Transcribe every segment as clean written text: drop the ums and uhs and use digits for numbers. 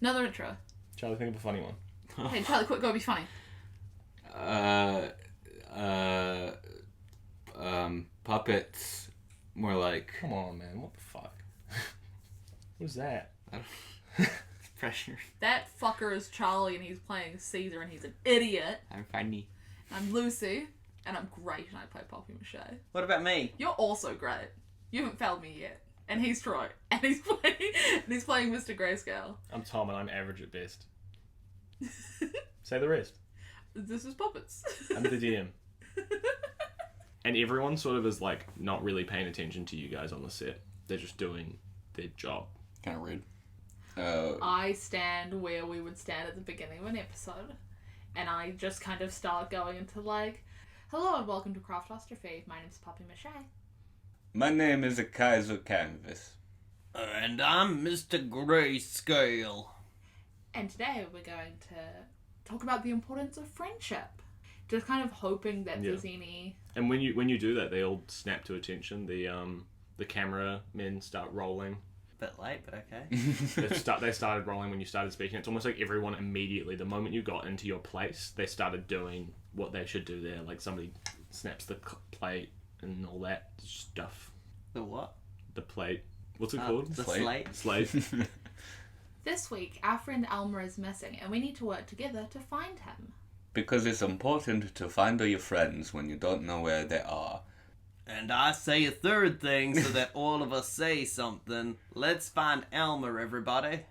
Another intro. Charlie, think of a funny one. Hey, Charlie, quick, go be funny. Puppets. More like... Come on, man. What the fuck? What's that? Pressure. That fucker is Charlie, and he's playing Caesar, and he's an idiot. I'm funny. I'm Lucy, and I'm great, and I play Poppy Mâché. What about me? You're also great. You haven't failed me yet. And he's Troy, and he's playing Mr. Greyscale. I'm Tom, and I'm average at best. Say the rest. This is Puppets. I'm the DM. And everyone sort of is like not really paying attention to you guys on the set. They're just doing their job. Kind of rude. I stand where we would stand at the beginning of an episode, and I just kind of start going into like, hello and welcome to Craftostrophe. My name's Poppy Mâché. My name is a Kaiser Canvas. And I'm Mr. Greyscale. And today we're going to talk about the importance of friendship. Just kind of hoping that there's any... And when you do that, they all snap to attention. The camera men start rolling. Bit late, but okay. They started rolling when you started speaking. It's almost like everyone immediately, the moment you got into your place, they started doing what they should do there. Like somebody snaps the plate and all that stuff. The what? The plate. What's it called? The slate. Slate. This week, our friend Almer is missing, and we need to work together to find him. Because it's important to find all your friends when you don't know where they are. And I say a third thing so that all of us say something. Let's find Almer, everybody.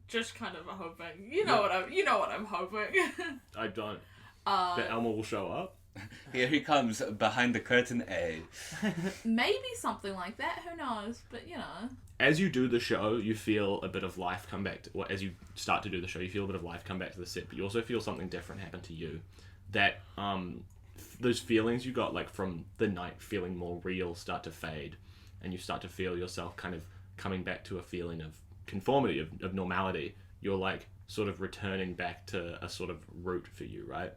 Just kind of hoping. You know what I'm hoping. I don't. That Almer will show up. Here he comes behind the curtain A. Maybe something like that. Who knows? But you know. As you do the show, you feel a bit of life come back to... Well, as you start to do the show, you feel a bit of life come back to the set, but you also feel something different happen to you. That, those feelings you got, like, from the night feeling more real start to fade, and you start to feel yourself kind of coming back to a feeling of conformity, of normality. You're, like, sort of returning back to a sort of route for you, right?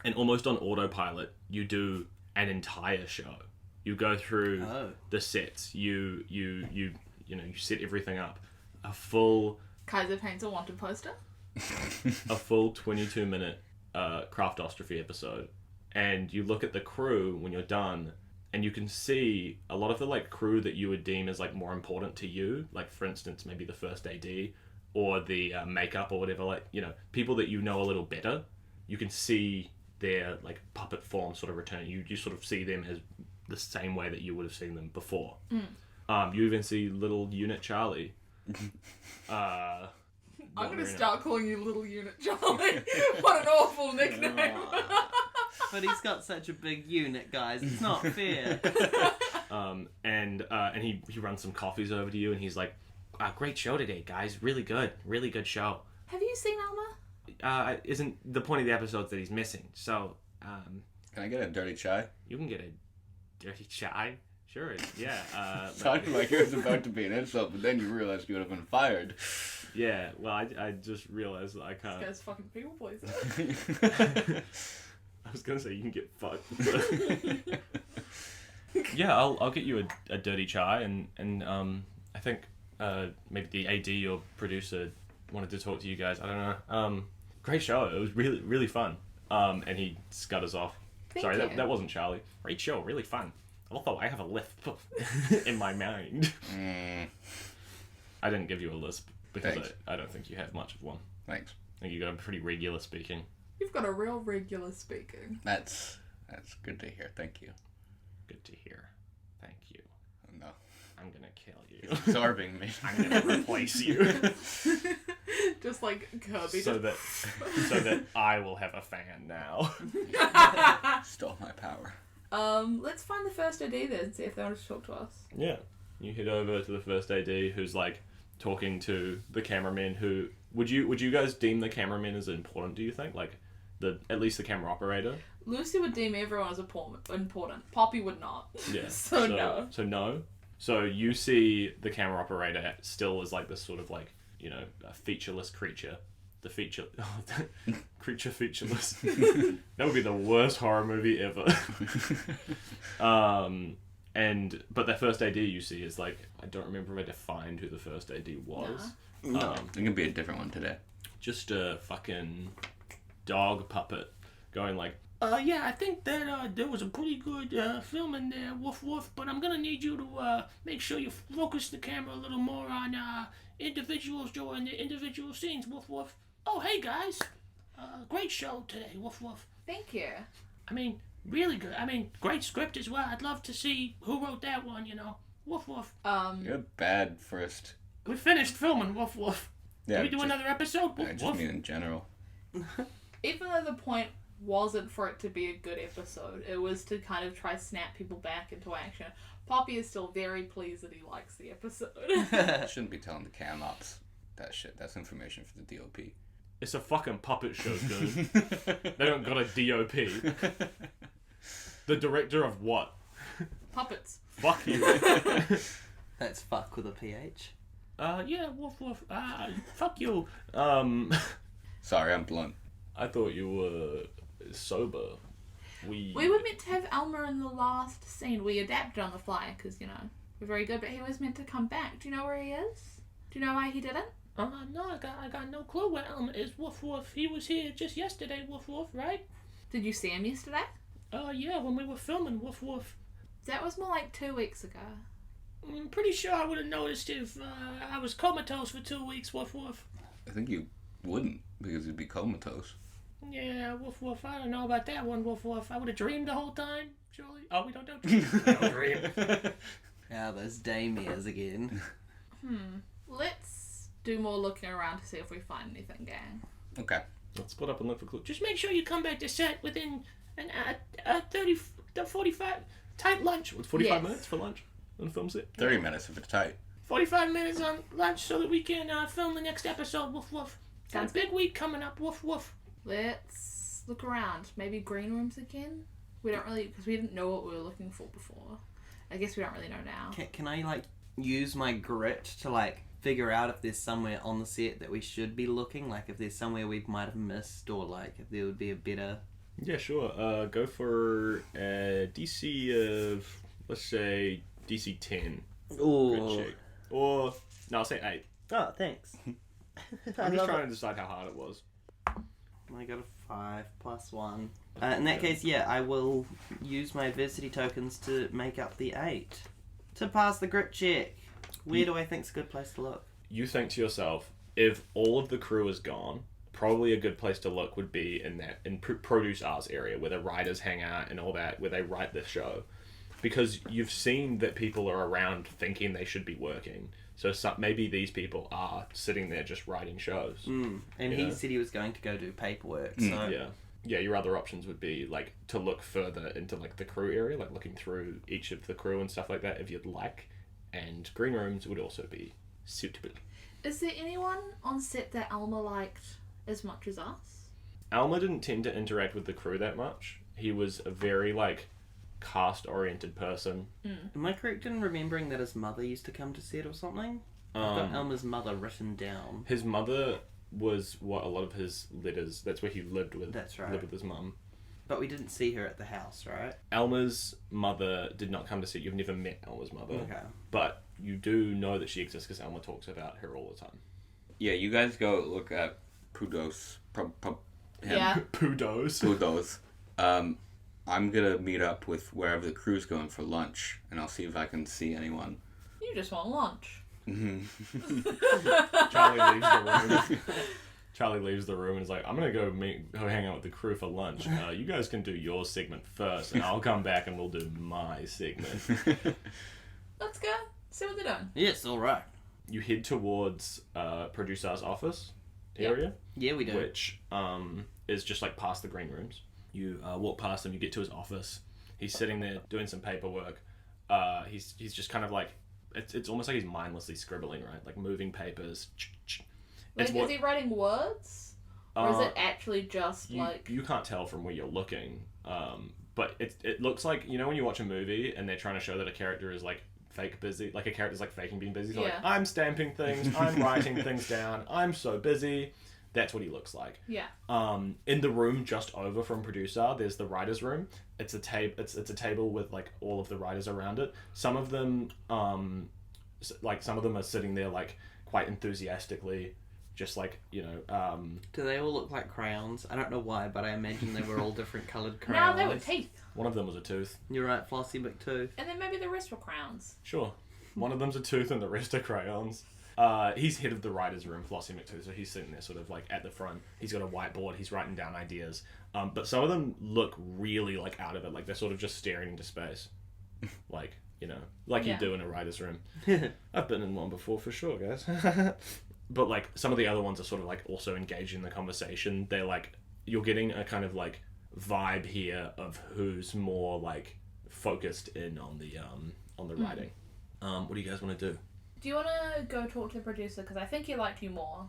And almost on autopilot, you do an entire show. You go through the sets. You set everything up. A full... Kaiser paints a wanted poster. A full 22-minute Craftostrophe episode. And you look at the crew when you're done, and you can see a lot of the like crew that you would deem as like more important to you. Like, for instance, maybe the first AD or the makeup or whatever. Like, you know, people that you know a little better. You can see their like puppet form sort of return. You sort of see them as the same way that you would have seen them before. You even see little unit Charlie. I'm going to start calling you Little Unit Charlie. What an awful nickname. But he's got such a big unit, guys. It's not fair. And he runs some coffees over to you, and he's like, great show today, guys. Really good show. Have you seen Almer? Isn't the point of the episode that he's missing? So, Can I get a dirty chai? You can get a dirty chai. Sure, yeah. Sounded like it was about to be an insult, but then you realized you would have been fired. Yeah, well, I just realized that I can't. This guy's fucking people pleaser. I was gonna say you can get fucked. Yeah, I'll get you a dirty chai, and I think maybe the AD or producer wanted to talk to you guys. I don't know. Great show. It was really fun. And he scutters off. Thank Sorry, you. that wasn't Charlie. Great show, really fun. Although I have a lisp in my mind. I didn't give you a lisp because I don't think you have much of one. Thanks. I think you got a pretty regular speaking. You've got a real regular speaking. That's good to hear. Thank you. Good to hear. Thank you. No. I'm gonna kill you. It's absorbing me. I'm gonna replace you. Just like Kirby. so that I will have a fan now. Stole my power. Let's find the first AD then and see if they want to talk to us. Yeah. You head over to the first AD who's like talking to the cameraman who would you guys deem the cameraman as important, do you think? Like at least the camera operator? Lucy would deem everyone as important. Poppy would not. Yeah. So no. So no. So you see the camera operator still as like this sort of like, you know, a featureless creature. Creature featureless. That would be the worst horror movie ever. But the first AD you see is like, I don't remember if I defined who the first AD was. No. It can be a different one today. just a fucking dog puppet going like, yeah, I think that there was a pretty good film in there, woof woof, but I'm gonna need you to make sure you focus the camera a little more on individuals during the individual scenes, woof woof. Oh, hey guys, great show today, woof woof. Thank you. I mean, really good. I mean, great script as well. I'd love to see who wrote that one, you know. Woof woof. You're bad first. We finished filming, woof woof. Yeah, Can we do another episode? Woof I just woof. mean in general. Even though the point wasn't for it to be a good episode, it was to kind of try snap people back into action. Poppy is still very pleased that he likes the episode. Shouldn't be telling the cam ops that shit. That's information for the DOP. It's a fucking puppet show, dude. They don't got a DOP. The director of what? Puppets. Fuck you. That's fuck with a PH. Yeah, woof woof. Fuck you. Sorry, I'm blunt. I thought you were sober. We were meant to have Almer in the last scene. We adapted on the fly because, you know, we're very good, but he was meant to come back. Do you know where he is? Do you know why he didn't? No, I got no clue where Almer is, woof woof. He was here just yesterday, woof woof, right? Did you see him yesterday? Yeah, when we were filming, woof woof. That was more like 2 weeks ago. I'm pretty sure I would have noticed if I was comatose for 2 weeks, woof woof. I think you wouldn't, because you'd be comatose. Yeah, woof woof. I don't know about that one, woof woof. I would have dreamed the whole time, surely. Oh, we don't dream. We don't dream. Ah, those damiers again. Let's do more looking around to see if we find anything, gang. Okay. Let's split up and look for clues. Just make sure you come back to set within an 45 tight lunch. What's 45 minutes for lunch on the film set? 30 minutes if it's tight. 45 minutes on lunch so that we can film the next episode. Woof woof. Got Sounds a big week coming up. Woof woof. Let's look around. Maybe green rooms again? We don't really, because we didn't know what we were looking for before. I guess we don't really know now. Can I, like, use my grit to, like, figure out if there's somewhere on the set that we should be looking? Like, if there's somewhere we might have missed, or, like, if there would be a better... Yeah, sure. Go for DC of, let's say, DC 10. Ooh. Or, no, I'll say 8. Oh, thanks. I'm just trying to decide how hard it was. I got a 5 plus 1. In that case, yeah, I will use my adversity tokens to make up the 8. To pass the grit check. Where do I think's a good place to look? You think to yourself, if all of the crew is gone, probably a good place to look would be in Produce R's area, where the writers hang out and all that, where they write the show. Because you've seen that people are around thinking they should be working. So maybe these people are sitting there just writing shows. And he said he was going to go do paperwork, so... Yeah, your other options would be, like, to look further into, like, the crew area, like, looking through each of the crew and stuff like that, if you'd like. And green rooms would also be suitable. Is there anyone on set that Almer liked as much as us? Almer didn't tend to interact with the crew that much. He was a very, like, cast-oriented person. Am I correct in remembering that his mother used to come to set or something? I've got Elmer's mother written down. His mother was what a lot of his letters... That's where he lived with. That's right. Lived with his mum. But we didn't see her at the house, right? Elmer's mother did not come to set. You've never met Elmer's mother. Okay. But you do know that she exists because Elmer talks about her all the time. Yeah, you guys go look at Pudos. Yeah. Pudos. I'm gonna meet up with wherever the crew's going for lunch, and I'll see if I can see anyone. You just want lunch. Charlie leaves the room and is like, I'm gonna go hang out with the crew for lunch. You guys can do your segment first, and I'll come back and we'll do my segment. Let's go. See what they're doing. Yes, alright. You head towards Producer's office area. Yeah, we do. Which is just like past the green rooms. You walk past him, you get to his office. He's sitting there doing some paperwork. He's just kind of like, it's almost like he's mindlessly scribbling, right? Like moving papers. Like, is he writing words? Or is it actually just You can't tell from where you're looking. But it looks like, you know when you watch a movie and they're trying to show that a character is like fake busy, like a character's like faking being busy. So like, I'm stamping things, I'm writing things down, I'm so busy. That's what he looks like. Yeah. In the room just over from Producer, there's the writers' room. It's a it's a table with like all of the writers around it. Some of them are sitting there like quite enthusiastically, just like, you know, Do they all look like crayons? I don't know why, but I imagine they were all different coloured No, crayons. they were teeth. one of them was a tooth. You're right, Flossie McTooth. And then maybe the rest were crowns. Sure. One of them's a tooth and the rest are crayons. He's head of the writer's room, Flossie McTooth, so he's sitting there sort of like at the front. He's got a whiteboard, he's writing down ideas. But some of them look really like out of it, like they're sort of just staring into space. Like, you know, like you do in a writer's room. I've been in one before for sure, guys. But like some of the other ones are sort of like also engaged in the conversation. They're like, you're getting a kind of like vibe here of who's more like focused in on the writing. What do you guys want to do? Do you want to go talk to the producer? Because I think he liked you more.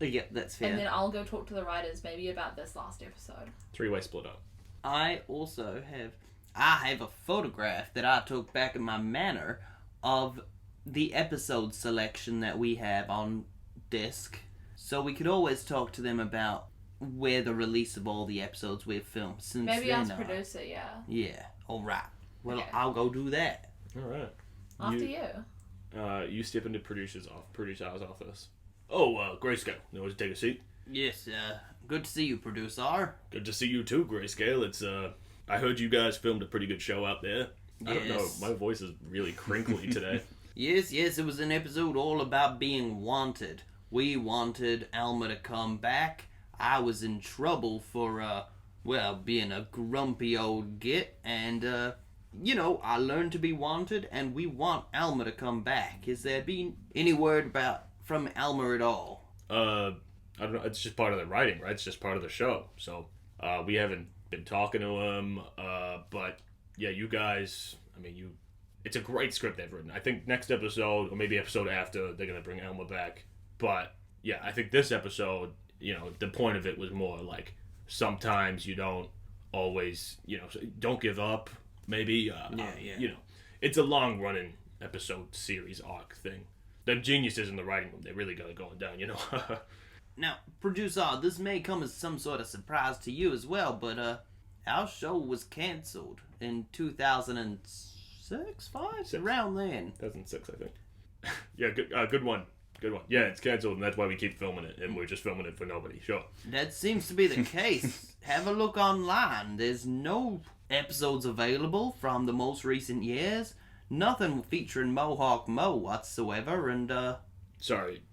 Yeah, that's fair. And then I'll go talk to the writers maybe about this last episode. 3-way split up. I also have a photograph that I took back in my manor of the episode selection that we have on disc. So we could always talk to them about where the release of all the episodes we've filmed since Maybe then ask are. producer, yeah. Yeah, alright. Well, Okay. I'll go do that. Alright. After you. You step into producer's office. Oh, Greyscale. You want to take a seat? Yes, good to see you, producer. Good to see you too, Greyscale. It's I heard you guys filmed a pretty good show out there. I don't know, Yes. my voice is really crinkly today. Yes, it was an episode all about being wanted. We wanted Almer to come back. I was in trouble for, being a grumpy old git, and, I learned to be wanted, and we want Almer to come back. Has there been any word from Almer at all? I don't know, it's just part of the writing, right? It's just part of the show. So, we haven't been talking to him, but yeah, you guys, it's a great script they've written. I think next episode, or maybe episode after, they're going to bring Almer back. But, yeah, I think this episode, the point of it was more like, sometimes you don't always, don't give up, maybe. It's a long-running episode series arc thing. The geniuses in the writing room, they really got it going down, Now, producer, this may come as some sort of surprise to you as well, but, our show was cancelled in 2006, 5? Around then. 2006, I think. Yeah, good one. Good one. Yeah, it's cancelled, and that's why we keep filming it, and we're just filming it for nobody. Sure. That seems to be the case. Have a look online. There's no episodes available from the most recent years. Nothing featuring Mohawk Mo whatsoever, and, Sorry,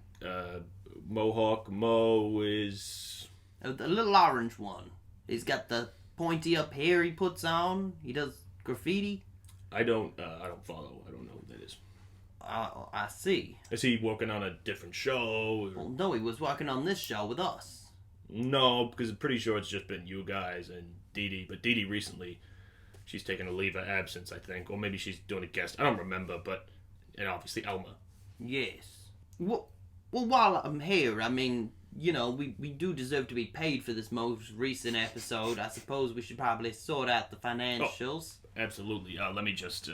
Mohawk Mo is... the little orange one. He's got the pointy up hair he puts on. He does graffiti. I don't follow. I don't know who that is. I see. Is he working on a different show? Or... Well, no, he was working on this show with us. No, because I'm pretty sure it's just been you guys and Dee Dee. But Dee Dee recently, she's taken a leave of absence, I think. Or maybe she's doing a guest. I don't remember, but... And obviously Almer. Yes. Well, while I'm here, we do deserve to be paid for this most recent episode. I suppose we should probably sort out the financials. Oh, absolutely. Let me just...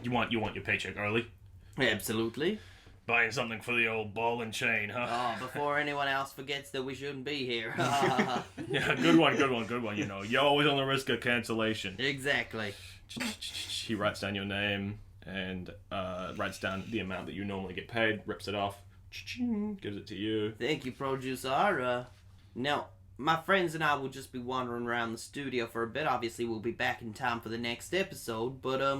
You want your paycheck early? Absolutely. Buying something for the old ball and chain, huh? Oh, before anyone else forgets that we shouldn't be here. Yeah, good one. You're always on the risk of cancellation. Exactly. He writes down your name and writes down the amount that you normally get paid, rips it off, gives it to you. Thank you, producer. Now, my friends and I will just be wandering around the studio for a bit. Obviously, we'll be back in time for the next episode, but,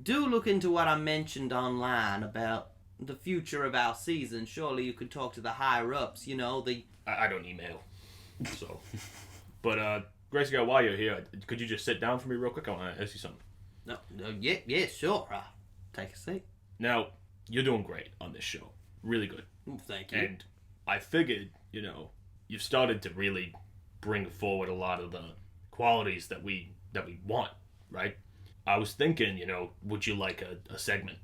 do look into what I mentioned online about the future of our season. Surely you could talk to the higher-ups, I don't email, so... But, Grayscale, while you're here, could you just sit down for me real quick? I want to ask you something. No, yeah, sure. Take a seat. Now, you're doing great on this show. Really good. Well, thank you. And I figured, you've started to really bring forward a lot of the qualities that we want, right? I was thinking, would you like a segment?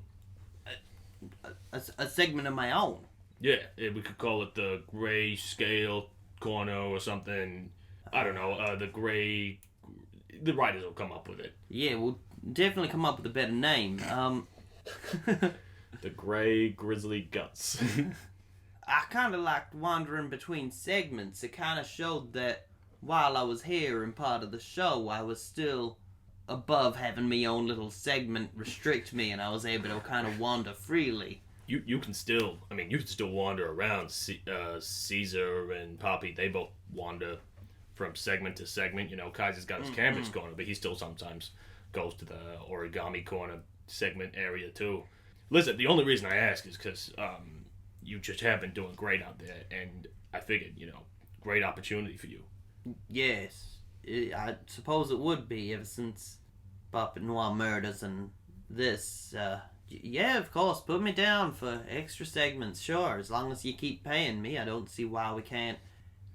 A segment of my own? Yeah, we could call it the Greyscale Corner or something. I don't know, the writers will come up with it. Yeah, we'll definitely come up with a better name. The Grey Grizzly Guts. I kind of liked wandering between segments. It kind of showed that while I was here and part of the show, I was still above having my own little segment restrict me, and I was able to kind of wander freely. you can still wander around. Caesar and Poppy, they both wander from segment to segment. You know, Kaiser's got his canvas corner, but he still sometimes goes to the origami corner segment area too. Listen, the only reason I ask is because you just have been doing great out there, and I figured, great opportunity for you. Yes, I suppose it would be, ever since Puppet Noir murders and this. Yeah, of course, put me down for extra segments, sure. As long as you keep paying me, I don't see why we can't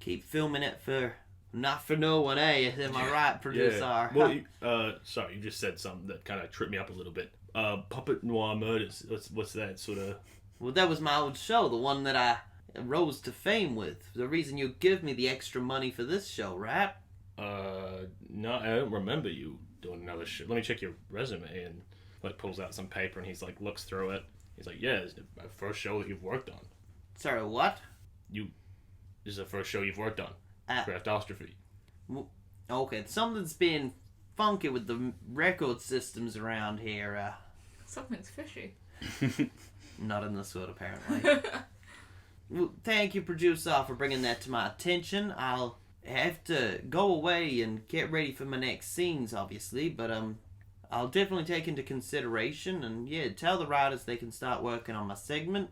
keep filming it for not for no one, eh? Am I right, producer? Yeah. Well, sorry, you just said something that kind of tripped me up a little bit. Puppet Noir murders. What's that sort of? Well, that was my old show, the one that I rose to fame with. The reason you give me the extra money for this show, right? No, I don't remember you doing another show. Let me check your resume, and pulls out some paper, and he's looks through it. He's like, yeah, it's the first show that you've worked on. Sorry, what? This is the first show you've worked on. Craftostrophe. Okay, something's been funky with the record systems around here. Something's fishy. Not in this one, apparently. Well, thank you, producer, for bringing that to my attention. I'll have to go away and get ready for my next scenes, obviously, but I'll definitely take into consideration, and yeah, tell the writers they can start working on my segment.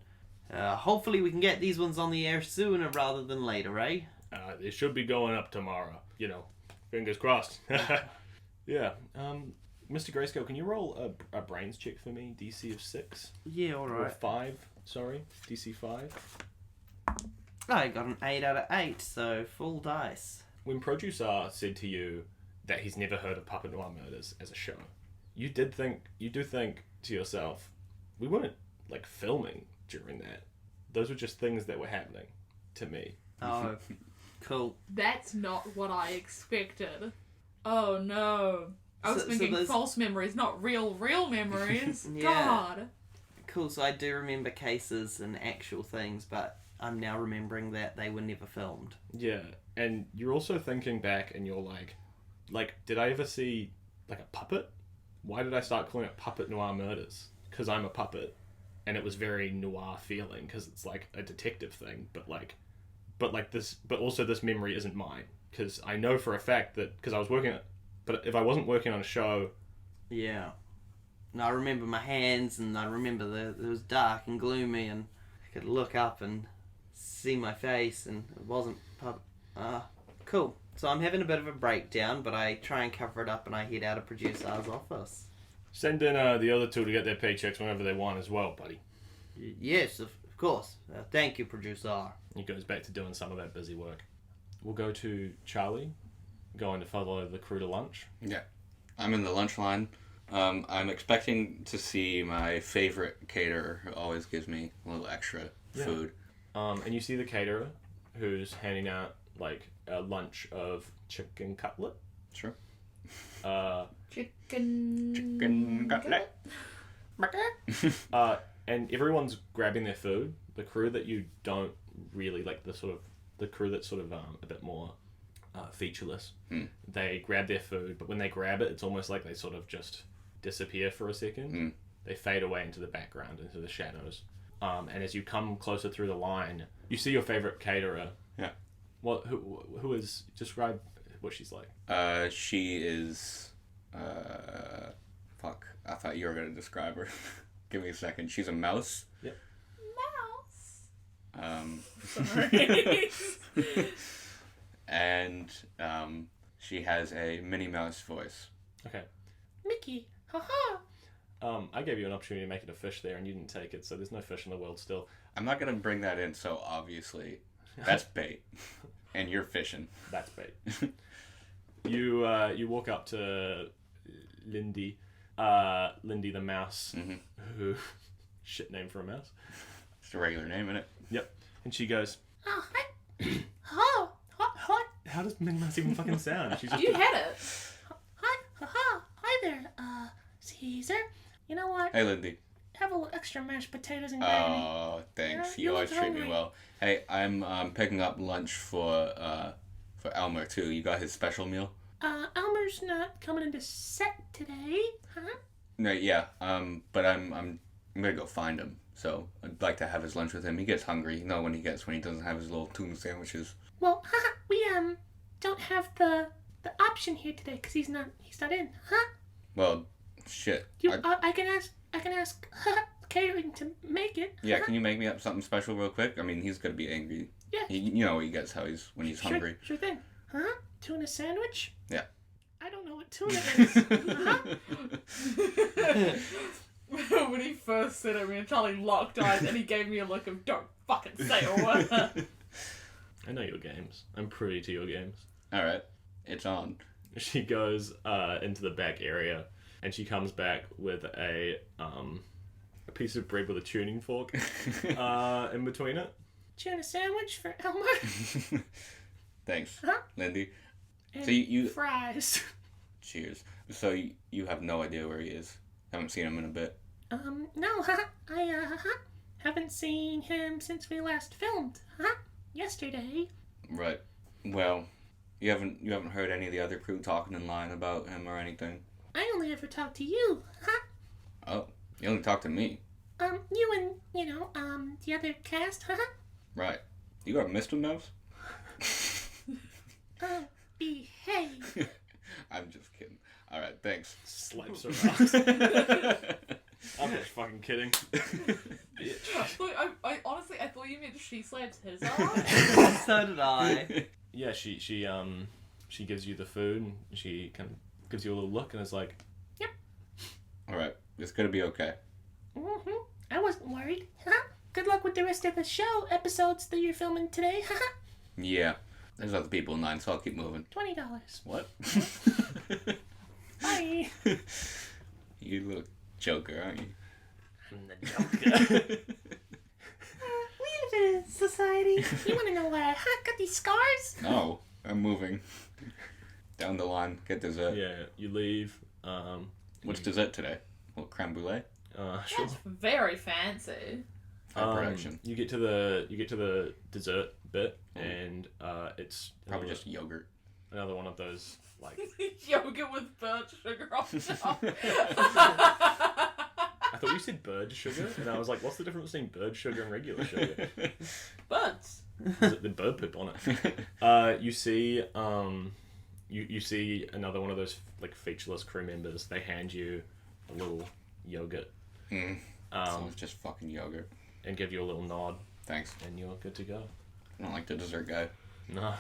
Hopefully we can get these ones on the air sooner rather than later, eh? They should be going up tomorrow. Fingers crossed. Yeah. Mr. Greyscale, can you roll a brains check for me? DC of 6? Yeah, alright. Or 5, sorry. DC 5. I got an 8 out of 8, so full dice. When Producer said to you that he's never heard of Puppet Noir Murders as a show, you do think to yourself, we weren't filming during that. Those were just things that were happening to me. Oh, cool. That's not what I expected. Oh no. I was thinking false memories, not real memories. Yeah. God. Cool, so I do remember cases and actual things, but I'm now remembering that they were never filmed. Yeah, and you're also thinking back and you're like, did I ever see a puppet? Why did I start calling it Puppet Noir Murders? Because I'm a puppet, and it was very noir feeling because it's a detective thing, but also this memory isn't mine because I know for a fact that because I was working. But if I wasn't working on a show... Yeah. And I remember my hands, and I remember it was dark and gloomy, and I could look up and see my face, and it wasn't... Cool. So I'm having a bit of a breakdown, but I try and cover it up, and I head out of producer's office. Send in the other two to get their paychecks whenever they want as well, buddy. Yes, of course. Thank you, producer. He goes back to doing some of that busy work. We'll go to Charlie. Going to follow the crew to lunch. Yeah. I'm in the lunch line. I'm expecting to see my favorite caterer who always gives me a little extra food. And you see the caterer who's handing out a lunch of chicken cutlet. Sure. Chicken cutlet. And everyone's grabbing their food. The crew that you don't really the crew that's a bit more featureless. They grab their food, but when they grab it, it's almost like they sort of just disappear for a second. They fade away into the background, into the shadows. And as you come closer through the line, you see your favorite caterer. Yeah. Who is... Describe what she's like. She is... Fuck. I thought you were going to describe her. Give me a second. She's a mouse. Yep. Sorry. And she has a Minnie Mouse voice. Okay. Mickey, haha. I gave you an opportunity to make it a fish there, and you didn't take it, so there's no fish in the world still. I'm not going to bring that in, so obviously that's bait. And you're fishing. That's bait. You walk up to Lindy the mouse, who... Shit name for a mouse. It's a regular name, isn't it? Yep. And she goes... Oh, hi. Oh, hot. How does Minnie Mouse even fucking sound? She's just You had it. Hi there, Caesar. You know what? Hey, Lindy. Have a little extra mashed potatoes and gravy. Oh, thanks. Yeah, You you always look treat me hungry. well. Hey, I'm picking up lunch for Almer too. You got his special meal? Almer's not coming into set today, huh? No, yeah. But I'm gonna go find him. So I'd like to have his lunch with him. He gets hungry. You know when he doesn't have his little tuna sandwiches. Well, we don't have the option here today because he's not in, huh? Well, shit. I can ask catering to make it. Yeah, can you make me up something special real quick? I mean, he's gonna be angry. Yeah. You know he gets when he's hungry. Sure thing. Huh? Tuna sandwich? Yeah. I don't know what tuna is. When he first said it, me and Charlie locked eyes and he gave me a look of don't fucking say a word. I know your games. I'm privy to your games. All right, it's on. She goes into the back area, and she comes back with a piece of bread with a tuning fork in between it. Tuna sandwich for Almer? Thanks, Huh? Lindy. And So you fries. cheers. So you have no idea where he is. Haven't seen him in a bit. No, I haven't seen him since we last filmed, yesterday. Right. Well, you haven't heard any of the other crew talking in line about him or anything. I only ever talk to you, Oh, you only talk to me. You and, the other cast, Right. You got a Mr. Nose? Behave. I'm just kidding. All right, thanks. Slaps her ass. I'm just fucking kidding. Bitch. I honestly thought you meant she slaps his ass. So did I. Yeah, she gives you the food, and she kind of gives you a little look, and is like, All right, it's gonna be okay. I wasn't worried. Good luck with the rest of the show episodes that you're filming today. Yeah, there's other people in line, so I'll keep moving. $20. What? Bye. You little joker, aren't you? I'm the Joker. We live in a society. You want to know why I got these scars? No, I'm moving. Down the line, get dessert. Yeah, you leave. What's dessert today? Well, creme brulee. Sure. That's very fancy. High production. You get to the dessert bit, and it's Probably another, just yogurt. another one of those like. Yogurt with burnt sugar on top. I thought you said bird sugar, and I was like, what's the difference between bird sugar and regular sugar? Birds. Is it the bird poop on it? You see, you see another one of those like featureless crew members. They hand you a little yogurt, So it's just fucking yogurt. and give you a little nod, Thanks. and you're good to go. I don't like the dessert guy. No.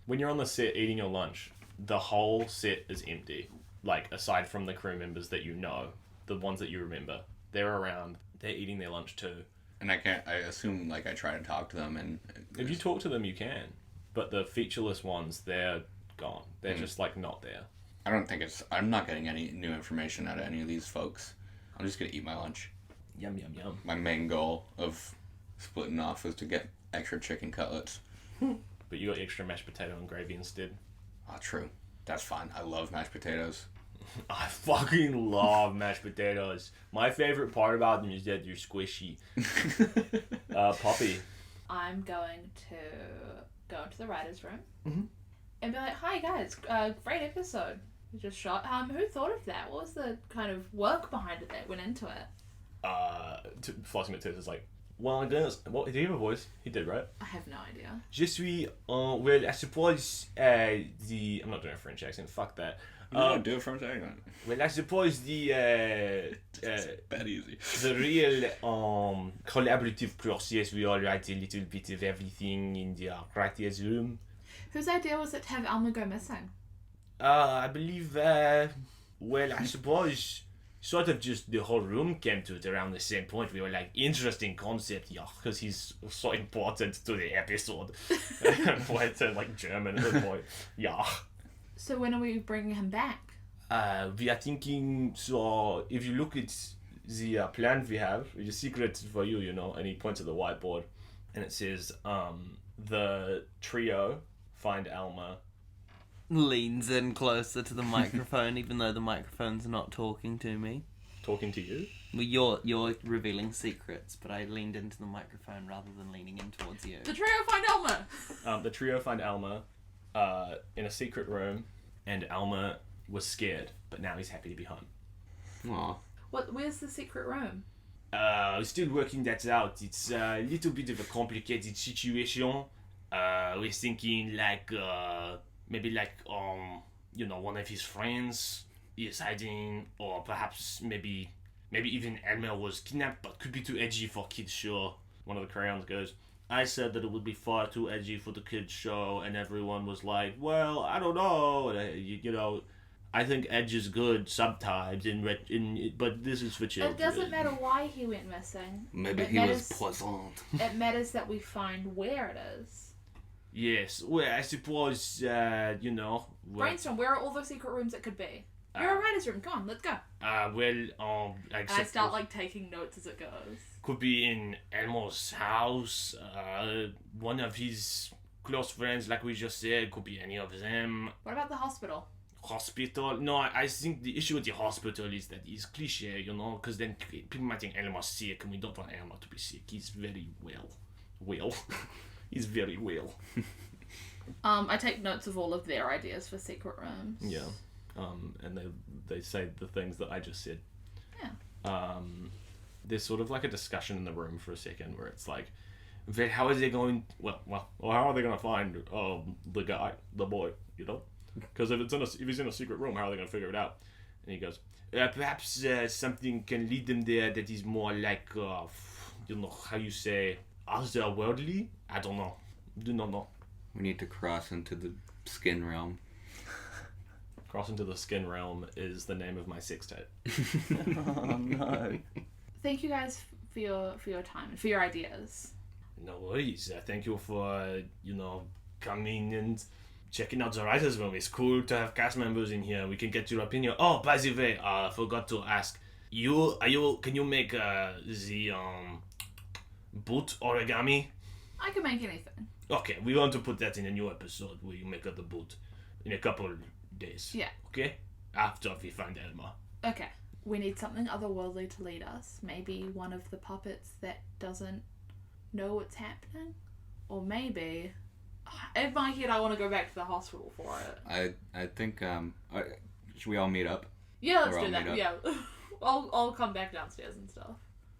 When you're on the set eating your lunch, the whole set is empty. Like, aside from the crew members that you know, the ones that you remember, they're around, they're eating their lunch too. And I assume, like, I try to talk to them, and... If you talk to them, you can. But the featureless ones, they're gone. They're just, like, not there. I don't think I'm not getting any new information out of any of these folks. I'm just gonna eat my lunch. Yum, yum, yum. My main goal of splitting off was to get extra chicken cutlets. But you got extra mashed potato and gravy instead. Oh, true. That's fine. I love mashed potatoes. I fucking love mashed potatoes. My favorite part about them is that they're squishy. Poppy. I'm going to go into the writer's room Mhm. and be like, "Hi guys, great episode we just shot. Who thought of that? What was the kind of work behind it that went into it?" Flossing McTooth is like, well, I guess, what, did he have a voice? He did, right? I have no idea. Je suis, well, I suppose, I'm not doing a French accent, fuck that. Do it from a second. Well, I suppose That easy. the real collaborative process, we all write a little bit of everything in the writer's room. Whose idea was it to have Almer go missing? I believe, well, I suppose, sort of just the whole room came to it around the same point. We were like, interesting concept, yeah, because he's so important to the episode. Went to like German at the point, yeah. So when are we bringing him back? We are thinking, so if you look at the plan we have, it's a secret for you, you know, and he points at the whiteboard, and it says, the trio find Almer. Leans in closer to the microphone, even though the microphone's not talking to me. Talking to you? Well, you're revealing secrets, but I leaned into the microphone rather than leaning in towards you. The trio find Almer! The trio find Almer in a secret room, and Almer was scared, but now he's happy to be home. Aw. Where's the secret room? We're still working that out. It's a little bit of a complicated situation. We're thinking like maybe like one of his friends is hiding, or perhaps maybe even Almer was kidnapped, but could be too edgy for kids show. One of the crayons goes, I said that it would be far too edgy for the kids show, and everyone was like, well, I don't know, I think edge is good sometimes, but this is for children. It doesn't matter why he went missing. Maybe It he was matters- poisoned. It matters that we find where it is. Yes, well, I suppose, Brainstorm, where are all the secret rooms it could be? You're a writer's room, come on, let's go. I And I start, like, taking notes as it goes. could be in Elmo's house, one of his close friends, like we just said, could be any of them. What about the hospital? Hospital? No, I think the issue with the hospital is that it's cliche, because then people might think Elmo's sick, and we don't want Elmo to be sick. He's very well. He's very well. I take notes of all of their ideas for secret rooms. Yeah. And they say the things that I just said. Yeah. There's sort of like a discussion in the room for a second where it's like, how are they going? How are they going to find the boy? Because if he's in a secret room, how are they going to figure it out? And he goes, perhaps something can lead them there that is more like, how you say, otherworldly. I don't know. Do not know. We need to cross into the skin realm. Cross into the skin realm is the name of my sex tape. Oh no. Thank you guys for your time and for your ideas. No worries. Thank you for, coming and checking out the writers' room. It's cool to have cast members in here. We can get your opinion. Oh, by the way, I forgot to ask. Can you make the boot origami? I can make anything. Okay, we want to put that in a new episode where you make the boot in a couple days. Yeah. Okay? After we find Almer. Okay. We need something otherworldly to lead us. Maybe one of the puppets that doesn't know what's happening. Or maybe... In my head, I want to go back to the hospital for it. I think, should we all meet up? Yeah, let's We're all do that. meet Yeah. I'll come back downstairs and stuff.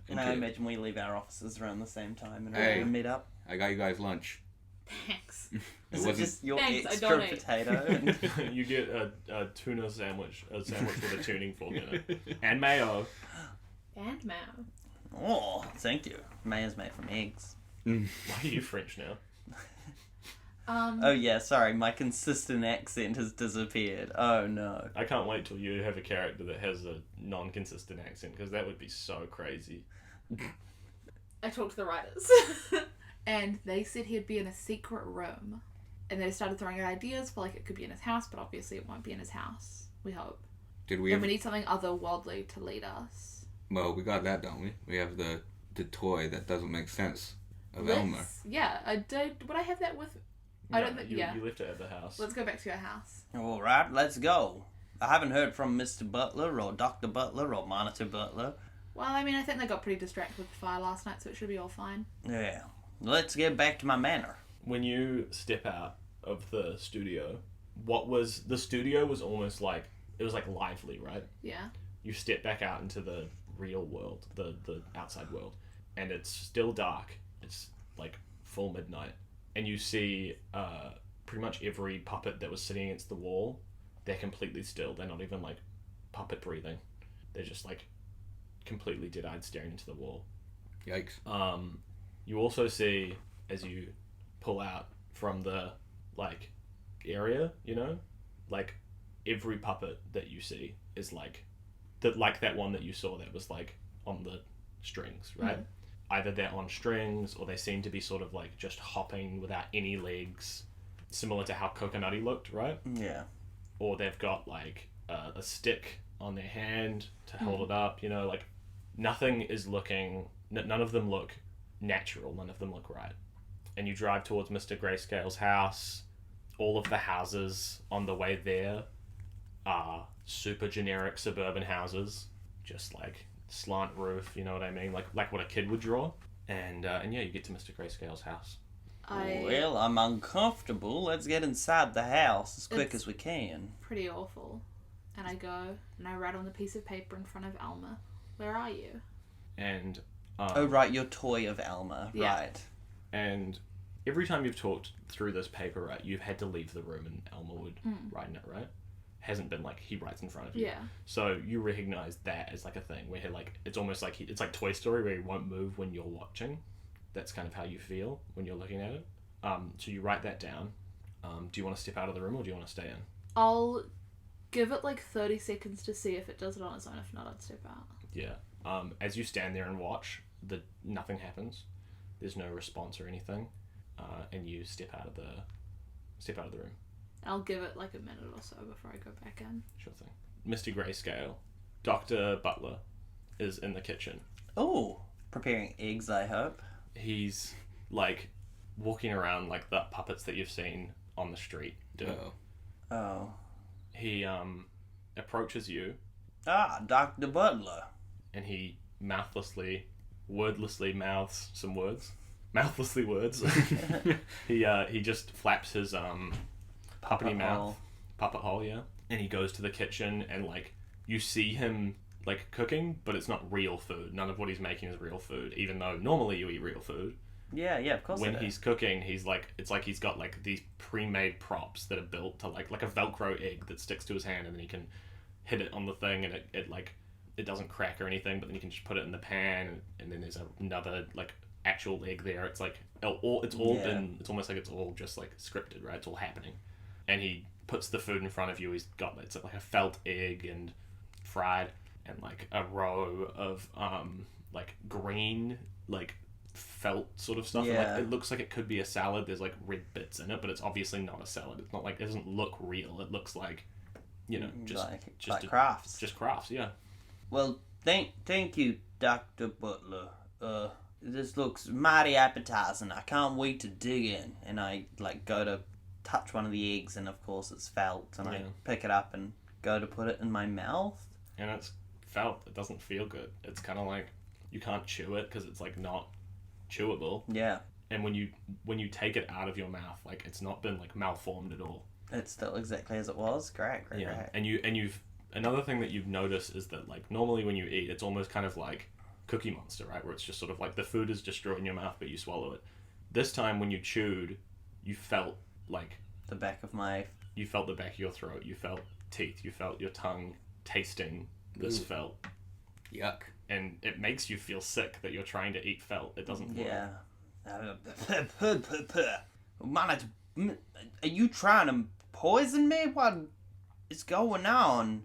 And I Okay. imagine we leave our offices around the same time and Hey. we meet up. I got you guys lunch. Thanks. Is it wasn't- just your Thanks, I extra donate. potato? You get a tuna sandwich, with a tuning fork in it, and mayo. And mayo. Oh, thank you. Mayo's made from eggs. Why are you French now? Oh yeah, sorry, my consistent accent has disappeared. Oh no. I can't wait till you have a character that has a non-consistent accent, because that would be so crazy. I talked to the writers. And they said he'd be in a secret room. And they started throwing out ideas for, like, it could be in his house, but obviously it won't be in his house. We hope. Did we And have... we need something otherworldly to lead us. Well, we got that, don't we? We have the toy that doesn't make sense of Let's- Almer. Yeah, would I have that with... I don't think... You Yeah. left it at the house. Let's go back to your house. Alright, let's go. I haven't heard from Mr. Butler or Dr. Butler or Monitor Butler. Well, I mean, I think they got pretty distracted with the fire last night, so it should be all fine. Yeah. Let's get back to my manor. When you step out of the studio, the studio was almost like, it was like lively, right? Yeah. You step back out into the real world, the outside world, and it's still dark. It's like full midnight, and you see pretty much every puppet that was sitting against the wall. They're completely still. They're not even like puppet breathing. They're just like completely dead-eyed, staring into the wall. Yikes. You also see, as you pull out from the like area, like every puppet that you see is like that one that you saw that was like on the strings, right? Mm-hmm. Either they're on strings or they seem to be sort of like just hopping without any legs, similar to how Coconutty looked, right? Yeah. Or they've got like a stick on their hand to hold it up, like nothing is looking, none of them look natural, none of them look right. And you drive towards Mr. Greyscale's house. All of the houses on the way there are super generic suburban houses, just like slant roof, you know what I mean, like what a kid would draw. And yeah, you get to Mr. Grayscale's house. Well, I'm uncomfortable. Let's get inside the house as quick It's- as we can. Pretty awful. And I go and I write on the piece of paper in front of Almer. Where are you? And Oh, right, your toy of Almer. Yeah. Right. and every time you've talked through this paper, right, you've had to leave the room and Almer would write in it, right? Hasn't been like he writes in front of you. Yeah. So you recognize that as like a thing where he, like, it's almost like it's like Toy Story where he won't move when you're watching. That's kind of how you feel when you're looking at it. So you write that down. Do you want to step out of the room or do you want to stay in? I'll give it like 30 seconds to see if it does it on its own. If not, I'd step out. Yeah. As you stand there and watch, nothing happens. There's no response or anything, and you step out of the room. I'll give it like a minute or so before I go back in. Sure thing. Mr. Greyscale, Dr. Butler is in the kitchen. Oh, preparing eggs, I hope. He's like walking around like the puppets that you've seen on the street do. Oh. He approaches you Ah, Dr. Butler. and he wordlessly mouths some words. Mouthlessly words. He just flaps his puppety mouth. Puppet hole, yeah. And he goes to the kitchen and like you see him like cooking, but it's not real food. None of what he's making is real food, even though normally you eat real food. Yeah, of course. When he's cooking, he's like, it's like he's got like these pre-made props that are built to like a Velcro egg that sticks to his hand, and then he can hit it on the thing, and it doesn't crack or anything. But then you can just put it in the pan, and then there's another like actual egg there. It's like it's almost like it's all just like scripted, right? It's all happening, and he puts the food in front of you. He's got it's like a felt egg and fried, and like a row of like green like felt sort of stuff. Yeah. And, like, it looks like it could be a salad. There's like red bits in it, but it's obviously not a salad. It's not like, it doesn't look real. It looks like, you know, just crafts. Just crafts, yeah. Well, thank you, Dr. Butler. This looks mighty appetizing. I can't wait to dig in. And I like go to touch one of the eggs, and of course it's felt, and I pick it up and go to put it in my mouth. And it's felt. It doesn't feel good. It's kind of like you can't chew it because it's like not chewable. Yeah. And when you take it out of your mouth, like it's not been like malformed at all. It's still exactly as it was. Great. And you've another thing that you've noticed is that like normally when you eat, it's almost kind of like Cookie Monster, right? Where it's just sort of like the food is destroyed in your mouth, but you swallow it. This time when you chewed, you felt like the back of my... You felt the back of your throat. You felt teeth. You felt your tongue tasting this felt. Yuck. And it makes you feel sick that you're trying to eat felt. It doesn't work. Yeah. Man, are you trying to poison me? What is going on?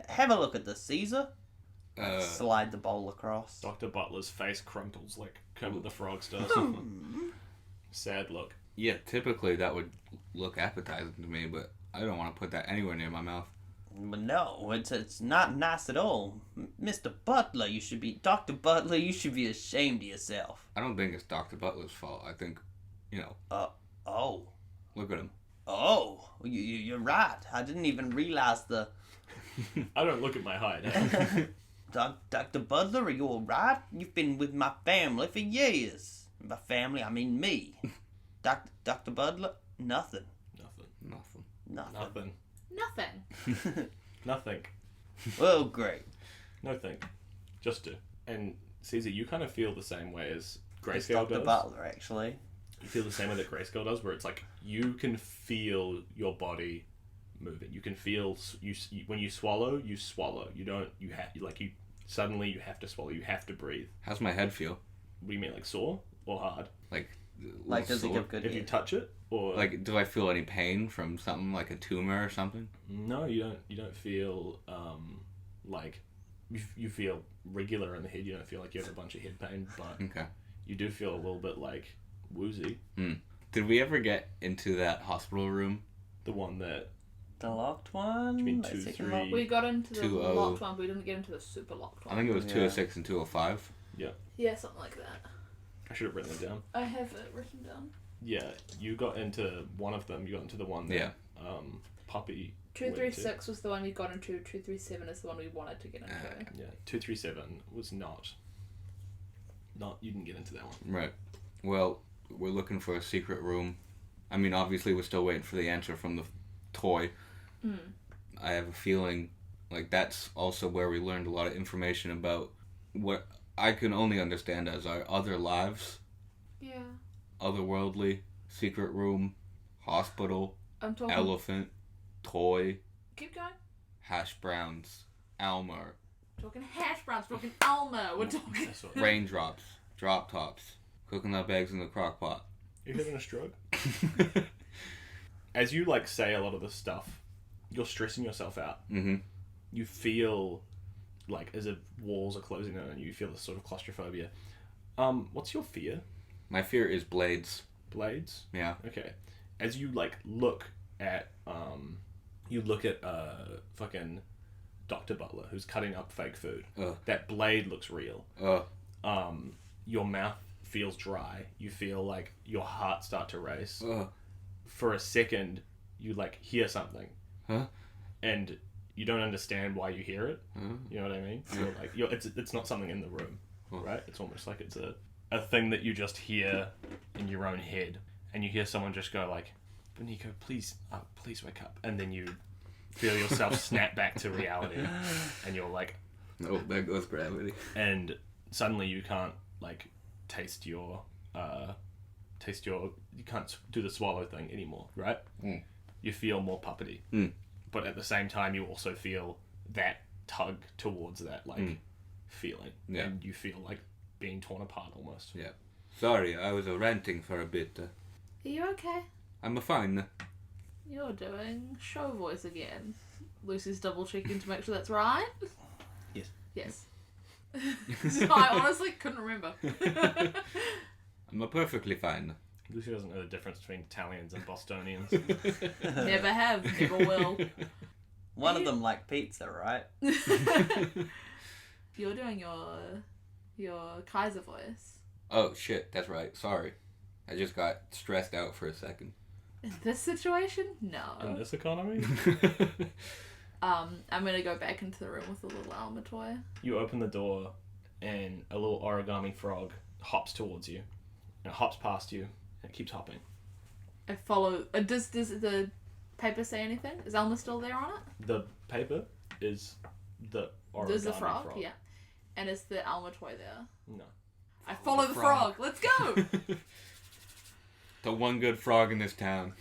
Have a look at this, Caesar. Slide the bowl across. Dr. Butler's face crumples like Kermit the Frog does. Sad look. Yeah, typically that would look appetizing to me, but I don't want to put that anywhere near my mouth. But no, it's not nice at all. Mr. Butler, Dr. Butler, you should be ashamed of yourself. I don't think it's Dr. Butler's fault. I think, Oh. Look at him. Oh, you're right. I didn't even realize the... I don't look at my height. Dr. Butler, are you alright? You've been with my family for years. By family, I mean me. Dr. Butler, nothing. Nothing. Nothing. Well, great. No think. Just do. And Caesar, you kind of feel the same way as Greyscale Dr. does. Butler, actually. You feel the same way that Greyscale does, where it's like you can feel your body moving. You can feel when you swallow. Suddenly you have to swallow. You have to breathe. How's my head feel? What do you mean, like sore or hard? Like, does it give good If you head? touch it, or Like, do I feel any pain from something like a tumor or something? no, you don't. You don't feel like you feel regular in the head. You don't feel like you have a bunch of head pain, but Okay. you do feel a little bit like woozy. Did we ever get into that hospital room? The one that The locked one? You mean Like 2, second 3? lock? We got into the 2-0. locked one, but we didn't get into the super locked one. I think it was Yeah. 206 and 205. Yeah, something like that. I should have written it down. I have it written down. Yeah, you got into one of them. You got into the one that Yeah. Poppy. 236 was the one we got into. 237 is the one we wanted to get into. Yeah, 237 was not. You didn't get into that one. Right. Well, we're looking for a secret room. I mean, obviously, we're still waiting for the answer from the toy. I have a feeling like that's also where we learned a lot of information about what I can only understand as our other lives, Yeah. otherworldly, secret room, hospital, I'm talking. elephant, toy, Keep going. hash browns, Almer, Talking hash browns. Talking Almer. We're talking. That's what- raindrops, drop tops, cooking up eggs in the crock pot. You're having a stroke? As you like say a lot of this stuff, you're stressing yourself out. Mm-hmm. You feel like as if walls are closing in on you. You feel this sort of claustrophobia. What's your fear? My fear is blades. Blades? Yeah. Okay. As you like look at fucking Dr. Butler who's cutting up fake food. That blade looks real. Your mouth feels dry. You feel like your heart start to race. For a second, you like hear something. Huh? And you don't understand why you hear it. You know what I mean? You're like it's not something in the room, right? It's almost like it's a thing that you just hear in your own head, and you hear someone just go like, "Benico, please wake up," and then you feel yourself snap back to reality, and you're like, Oh, there goes gravity. and suddenly you can't like taste your you can't do the swallow thing anymore, right? You feel more puppety, but at the same time you also feel that tug towards that like feeling, and you feel like being torn apart almost. Yeah. Sorry, I was ranting for a bit. Are you okay? I'm fine. You're doing show voice again. Lucy's double checking to make sure that's right. Yes. Yes. I honestly couldn't remember. I'm perfectly fine. Lucy doesn't know the difference between Italians and Bostonians. Never have, never will. One of them like pizza, right? You're doing your Kaiser voice. Oh shit, that's right. Sorry. I just got stressed out for a second. In this situation? In No. this economy? I'm gonna go back into the room with the little Almer toy. You open the door and a little origami frog hops towards you. And it hops past you and it keeps hopping. I follow. Does the paper say anything? Is Almer still there on it? The paper is the origami There's the frog, yeah. And is the Almer toy there? No. I follow the frog. Let's go! The one good frog in this town.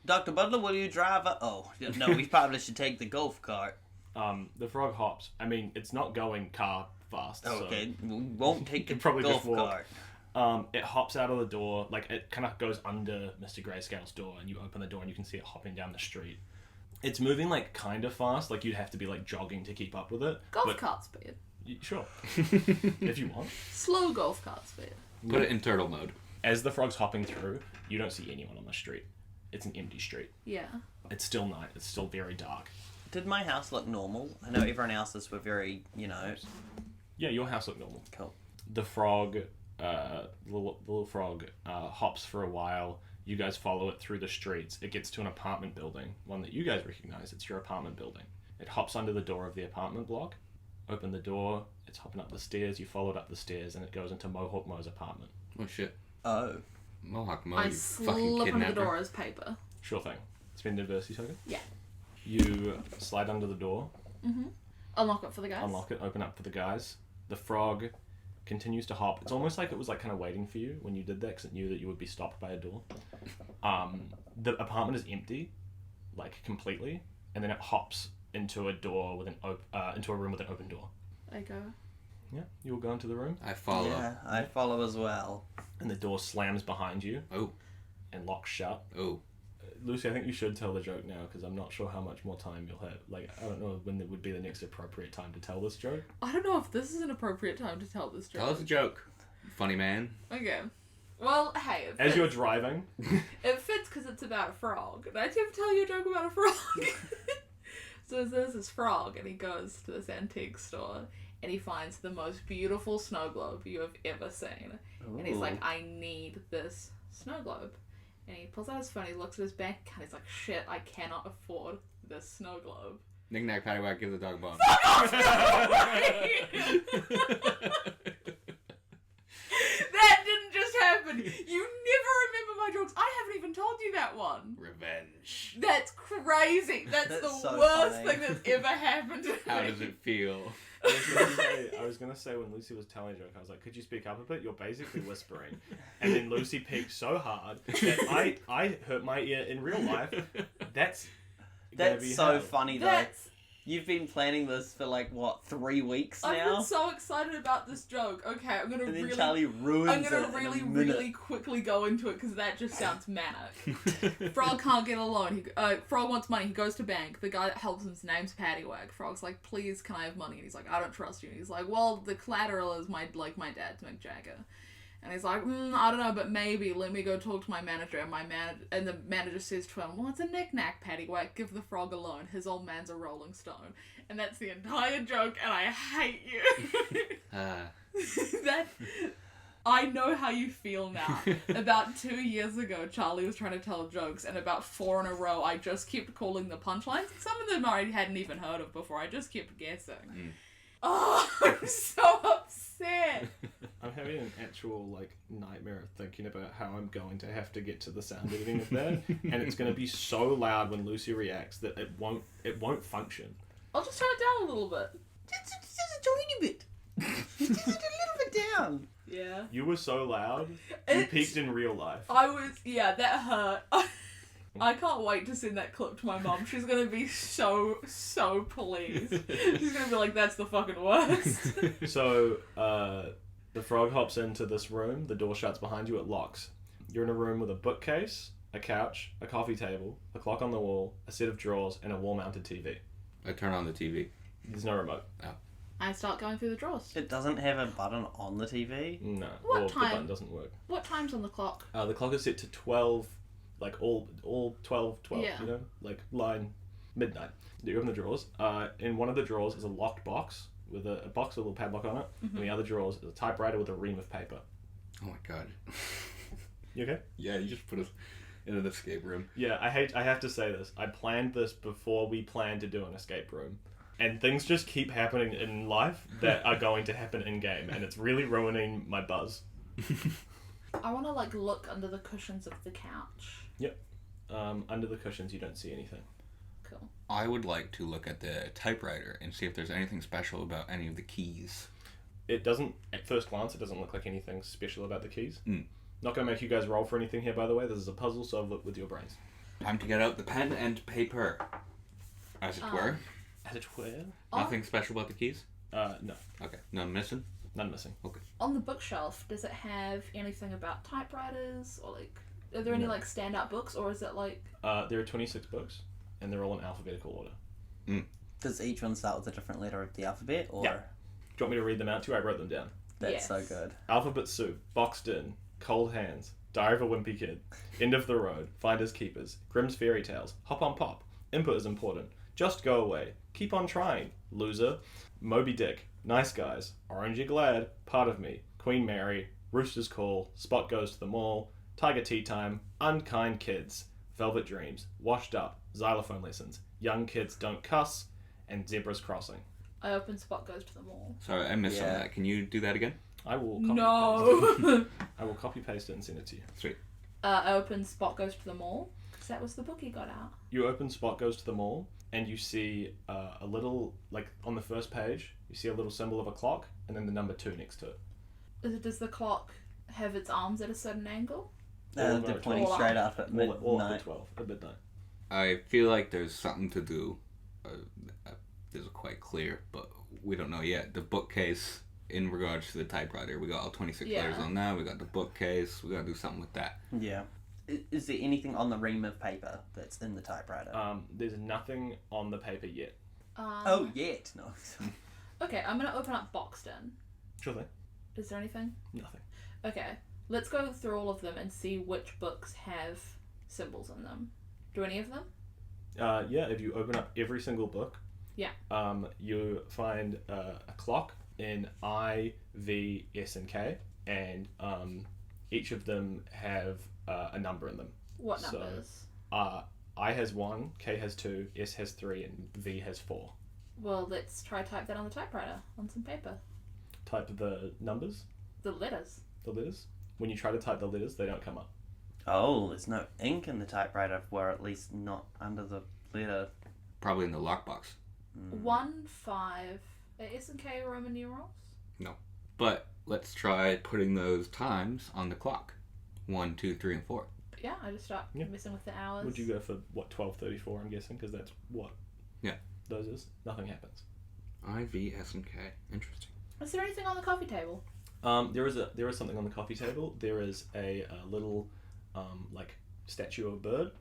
Dr. Butler, will you drive a... Oh, no, we probably should take the golf cart. The frog hops. I mean, it's not going car fast. Okay, we won't take the could probably golf just walk. cart. It hops out of the door, like it kind of goes under Mr. Greyscale's door, and you open the door and you can see it hopping down the street. It's moving like kind of fast, like you'd have to be like jogging to keep up with it. Golf cart speed. Sure, if you want. Slow golf cart speed. Put it in turtle mode. As the frog's hopping through, you don't see anyone on the street. It's an empty street. Yeah. It's still night. It's still very dark. Did my house look normal? I know everyone else's were very, Yeah, your house looked normal. Cool. The frog, the little frog, hops for a while. You guys follow it through the streets. It gets to an apartment building, one that you guys recognize. It's your apartment building. It hops under the door of the apartment block. Open the door. It's hopping up the stairs. You follow it up the stairs, and it goes into Mohawk Mo's apartment. Oh shit. Oh. Mohawk Mo, I you fucking slip under the kidnapper. door as paper. Sure thing. Spend adversity token. Yeah. You slide under the door, Unlock it for the guys. unlock it, open up for the guys. The frog continues to hop. It's almost like it was like kind of waiting for you when you did that because it knew that you would be stopped by a door. The apartment is empty, like completely, and then it hops into a door with into a room with an open door. I go. Yeah, you will go into the room, I follow. Yeah, I follow as well. and the door slams behind you Oh. and locks shut. Oh. Lucy, I think you should tell the joke now because I'm not sure how much more time you'll have. Like, I don't know when there would be the next appropriate time to tell this joke. I don't know if this is an appropriate time to tell this joke. Tell us a joke. Funny man. Okay. Well, hey, it As fits. you're driving, It fits because it's about a frog. And I did tell you a joke about a frog. So there's this frog, and he goes to this antique store, and he finds the most beautiful snow globe you have ever seen. And he's like, I need this snow globe. And he pulls out his phone, he looks at his bank account, he's like, shit, I cannot afford this snow globe. Knick knack paddywhack, give the dog a bone. That didn't just happen. You never remember my jokes. I haven't even told you that one. Revenge. That's crazy. That's the That's so worst funny. thing that's ever happened to me. How does it feel? I was gonna say when Lucy was telling a joke, I was like, could you speak up a bit? You're basically whispering. And then Lucy peeked so hard that I hurt my ear in real life. That's so hell. funny though. You've been planning this for like what, 3 weeks now? I've been so excited about this joke. Okay, I'm gonna and then really. Charlie ruins I'm gonna it really, in a minute. really quickly go into it because that just sounds manic. Frog can't get a loan. Frog wants money. He goes to bank. The guy that helps him's name's Paddywhack. Frog's like, please, can I have money? And he's like, I don't trust you. And he's like, well, the collateral is my dad's Mick Jagger. And he's like, I don't know, but maybe. Let me go talk to my manager. And the manager says to him, well, it's a knick-knack, Paddywhack. Give the frog a loan. His old man's a Rolling Stone. And that's the entire joke, and I hate you. I know how you feel now. About 2 years ago, Charlie was trying to tell jokes, and about 4 in a row, I just kept calling the punchlines. Some of them I hadn't even heard of before. I just kept guessing. Oh, I'm so upset. I'm having an actual nightmare of thinking about how I'm going to have to get to the sound editing of that, and it's going to be so loud when Lucy reacts that it won't function. I'll just turn it down a little bit. Just a tiny bit. Just a little bit down. Yeah. You were so loud. You peaked in real life. That hurt. I can't wait to send that clip to my mom. She's gonna be so pleased. She's gonna be like, that's the fucking worst. So, the frog hops into this room, the door shuts behind you, it locks. You're in a room with a bookcase, a couch, a coffee table, a clock on the wall, a set of drawers, and a wall-mounted TV. I turn on the TV. There's no remote. Oh. I start going through the drawers. It doesn't have a button on the TV? No. What or time? the button doesn't work. What time's on the clock? The clock is set to 12, all 12, Yeah. you know? Line midnight. You open the drawers. In one of the drawers is a locked box with a box with a little padlock on it. Mm-hmm. And the other drawers is a typewriter with a ream of paper. Oh my god. You okay? Yeah, you just put us in an escape room. Yeah, I have to say this. I planned this before we planned to do an escape room. And things just keep happening in life that are going to happen in-game. And it's really ruining my buzz. I want to look under the cushions of the couch. Yep. Under the cushions you don't see anything. Cool. I would like to look at the typewriter and see if there's anything special about any of the keys. It doesn't, at first glance, it doesn't look like anything special about the keys. Mm. Not going to make you guys roll for anything here, by the way. This is a puzzle, solve it with your brains. Time to get out the pen and paper. As it were. As it were? Nothing special about the keys? No. Okay. None missing? None missing. Okay. On the bookshelf, does it have anything about typewriters? Or are there any standout books? Or is it There are 26 books, and they're all in alphabetical order. Does each one start with a different letter of the alphabet? Or Yeah. Do you want me to read them out to you? I wrote them down. That's Yes. so good. Alphabet soup, boxed in, cold hands, diary of a wimpy kid, end of the road, finders keepers, Grimm's fairy tales, hop on pop, input is important, just go away, keep on trying, loser, Moby Dick, nice guys, Orange You Glad, part of me, Queen Mary, Rooster's Call, Spot Goes to the Mall, Tiger Tea Time, Unkind Kids, Velvet Dreams, Washed Up, Xylophone Lessons, Young Kids Don't Cuss, and Zebra's Crossing. I open Spot Goes to the Mall? Sorry, I missed some of that. Can you do that again? I will copy No! I will copy paste it and send it to you. Sweet. I open Spot Goes to the Mall, because that was the book he got out. You open Spot Goes to the Mall, and you see a little, on the first page, you see a little symbol of a clock, and then the number 2 next to it. Does the clock have its arms at a certain angle? All They're of pointing all straight up at All up midnight. at 12, at midnight. I feel like there's something to do. This is quite clear, but we don't know yet. The bookcase, in regards to the typewriter, we got all 26 Yeah. letters on that. We got the bookcase. We got to do something with that. Yeah. Is there anything on the ream of paper that's in the typewriter? There's nothing on the paper yet. Yet. No. Okay, I'm going to open up Boxton. Sure thing. Is there anything? Nothing. Okay, let's go through all of them and see which books have symbols in them. Do any of them? Yeah, if you open up every single book, Yeah. You find a clock in I, V, S, and K, and each of them have a number in them. What So, numbers? I has 1, K has 2, S has 3, and V has 4. Well, let's try type that on the typewriter, on some paper. Type the numbers, The letters. the letters. When you try to type the letters, they don't come up. Oh, there's no ink in the typewriter, or at least not under the letter. Probably in the lockbox. 1, 5, Are S and K Roman numerals? But let's try putting those times on the clock. 1, 2, 3, and 4. But yeah, I just start Yeah. messing with the hours. Would you go for, what, 12:34, I'm guessing? Because that's what those is. Nothing happens. I, V, S, and K. Interesting. Is there anything on the coffee table? There is something on the coffee table. There is a little like statue of a bird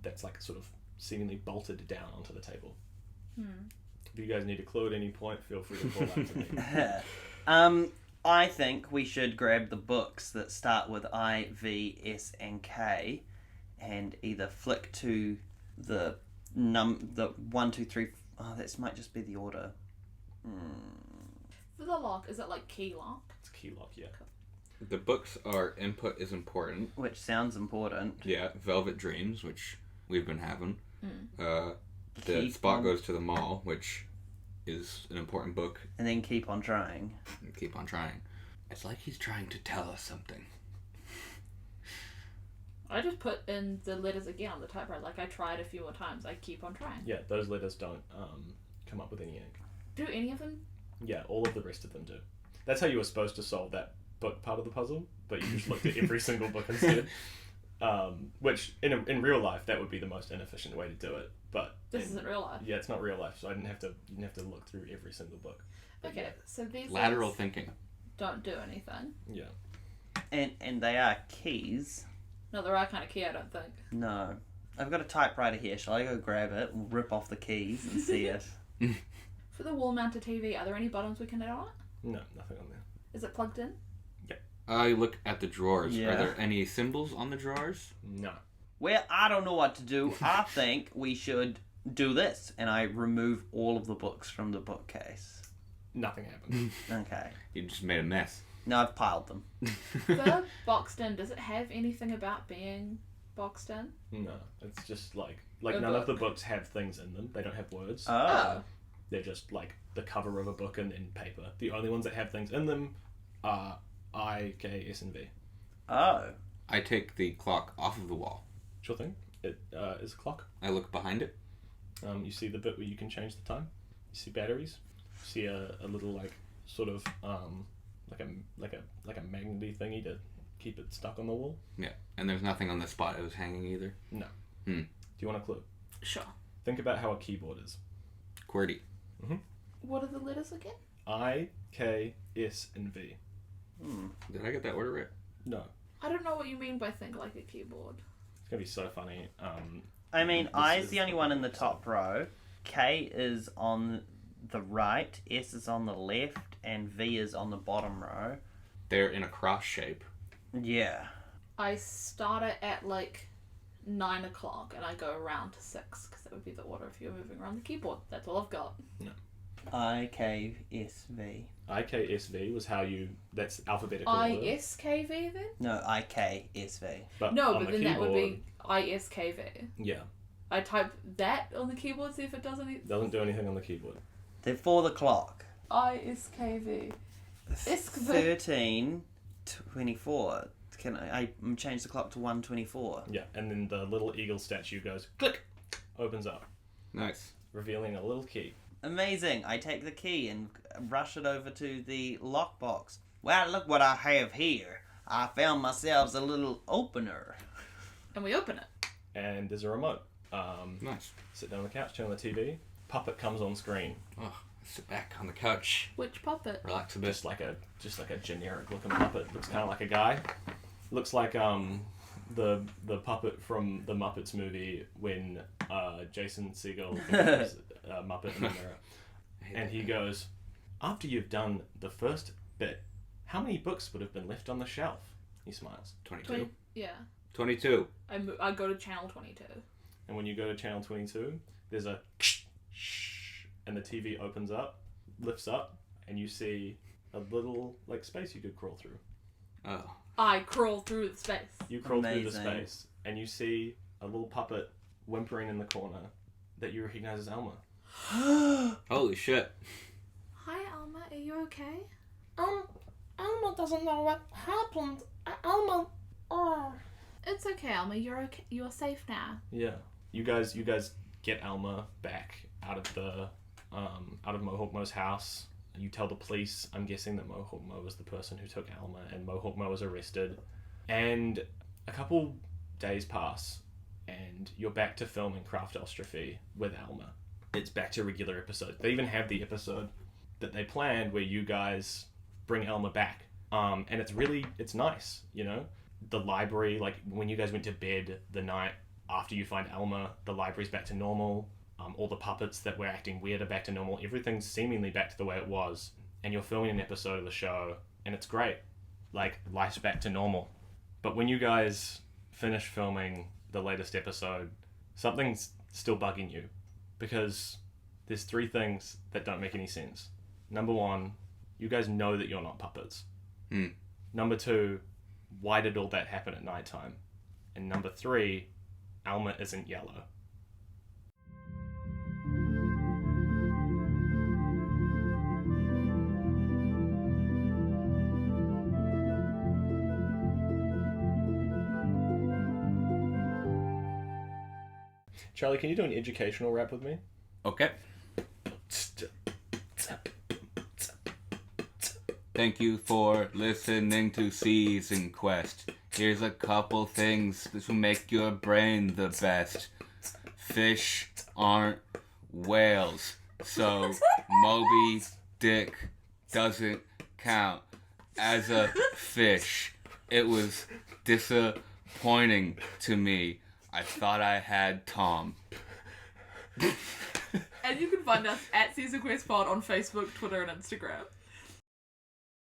that's like sort of seemingly bolted down onto the table. If you guys need a clue at any point, feel free to call out to me. I think we should grab the books that start with I, V, S, and K, and either flick to the 1, 2, 3. Oh, that might just be the order. For the lock, is it like key lock? It's key lock, yeah. The books are Input is Important. Which sounds important. Yeah, Velvet Dreams, which we've been having. The Keep Spot on- Goes to the Mall, which is an important book. And then keep on trying. And Keep on Trying. It's like he's trying to tell us something. I just put in the letters again on the typewriter. Like I tried a few more times. I keep on trying. Yeah, those letters don't come up with any ink. Do any of them? Yeah, all of the rest of them do. That's how you were supposed to solve that book part of the puzzle, but you just looked at every single book instead. Which in real life that would be the most inefficient way to do it. But This isn't real life. Yeah, it's not real life, so you didn't have to look through every single book. But Okay, so these Lateral letters thinking. don't do anything. Yeah. And they are keys. No, they're right kind of key, I don't think. No. I've got a typewriter here. Shall I go grab it and rip off the keys and see it? For the wall-mounted TV, are there any buttons we can add on it? No, nothing on there. Is it plugged in? I look at the drawers. Yeah. Are there any symbols on the drawers? No. Well, I don't know what to do. I think we should do this. And I remove all of the books from the bookcase. Nothing happened. Okay. You just made a mess. No, I've piled them. For boxed in, does it have anything about being boxed in? No. It's just like A none of the book. books have things in them. They don't have words. Oh. They're just like the cover of a book and then paper. The only ones that have things in them are I, K, S, and V. Oh. I take the clock off of the wall. Sure thing. It is a clock. I look behind it. You see the bit where you can change the time. You see batteries. You see a little like sort of like a magnety thingy to keep it stuck on the wall. Yeah. And there's nothing on the spot it was hanging either. No. Hmm. Do you want a clue? Sure. Think about how a keyboard is. QWERTY. What are the letters again? I, K, S, and V. Did I get that order right? No. I don't know what you mean by think like a keyboard. It's gonna be so funny. I mean, This I is is the only one in the the- top row. K is on the right, S is on the left, and V is on the bottom row. They're in a cross shape. Yeah. I start it at like 9 o'clock and I go around to 6 because that would be the order if you're moving around the keyboard. That's all I've got. I, K, S, V. I, K, S, V was how you. That's alphabetical order. ISKV then? No, I, K, S, V. But No, on but the then that would keyboard, be ISKV. Yeah. I type that on the keyboard, see if it does anything. Doesn't do anything on the keyboard. They're for the clock. ISKV. ISKV. 13:24. Can I change the clock to 1:24? Yeah, and then the little eagle statue goes click, opens up, Nice. revealing a little key. Amazing. I take the key and rush it over to the lockbox. Well, look what I have here. I found myself a little opener. And we open it. And there's a remote. Nice. Sit down on the couch, turn on the TV. Puppet comes on screen. Oh, sit back on the couch. Which puppet? Relax a bit. Just like a generic looking puppet. Looks kind of like a guy. Looks like the puppet from the Muppets movie when Jason Segel becomes a Muppet in the mirror. And he goes, after you've done the first bit, how many books would have been left on the shelf? He smiles. 22. Yeah. 22. I go to channel 22. And when you go to channel 22, there's a shh, and the TV opens up, lifts up, and you see a little like space you could crawl through. Oh. I crawl through the space. You crawl through the Amazing. space, and you see a little puppet whimpering in the corner that you recognize as Almer. Holy shit. Hi, Alma. Are you okay? Alma doesn't know what happened. Alma, It's okay, Alma. You're okay. You're safe now. Yeah. You guys get Almer back out of the out of Mohawk Mo's house. You tell the police, I'm guessing that Mohawk Mo was the person who took Almer, and Mohawk Mo was arrested. And a couple days pass, and you're back to filming Craft Ostrophy with Almer. It's back to regular episodes. They even have the episode that they planned where you guys bring Almer back. And it's nice, you know? The library, like when you guys went to bed the night after you find Almer, the library's back to normal. All the puppets that were acting weird are back to normal. Everything's seemingly back to the way it was. And you're filming an episode of the show, and it's great. Like, life's back to normal. But when you guys finish filming the latest episode, something's still bugging you. Because there's 3 things that don't make any sense. Number 1, you guys know that you're not puppets. Number 2, why did all that happen at nighttime? And number 3, Almer isn't yellow. Charlie, can you do an educational rap with me? Okay. Thank you for listening to Season Quest. Here's a couple things that will make your brain the best. Fish aren't whales, so Moby Dick doesn't count as a fish. It was disappointing to me. I thought I had Tom. And you can find us at Season Quest Pod on Facebook, Twitter, and Instagram.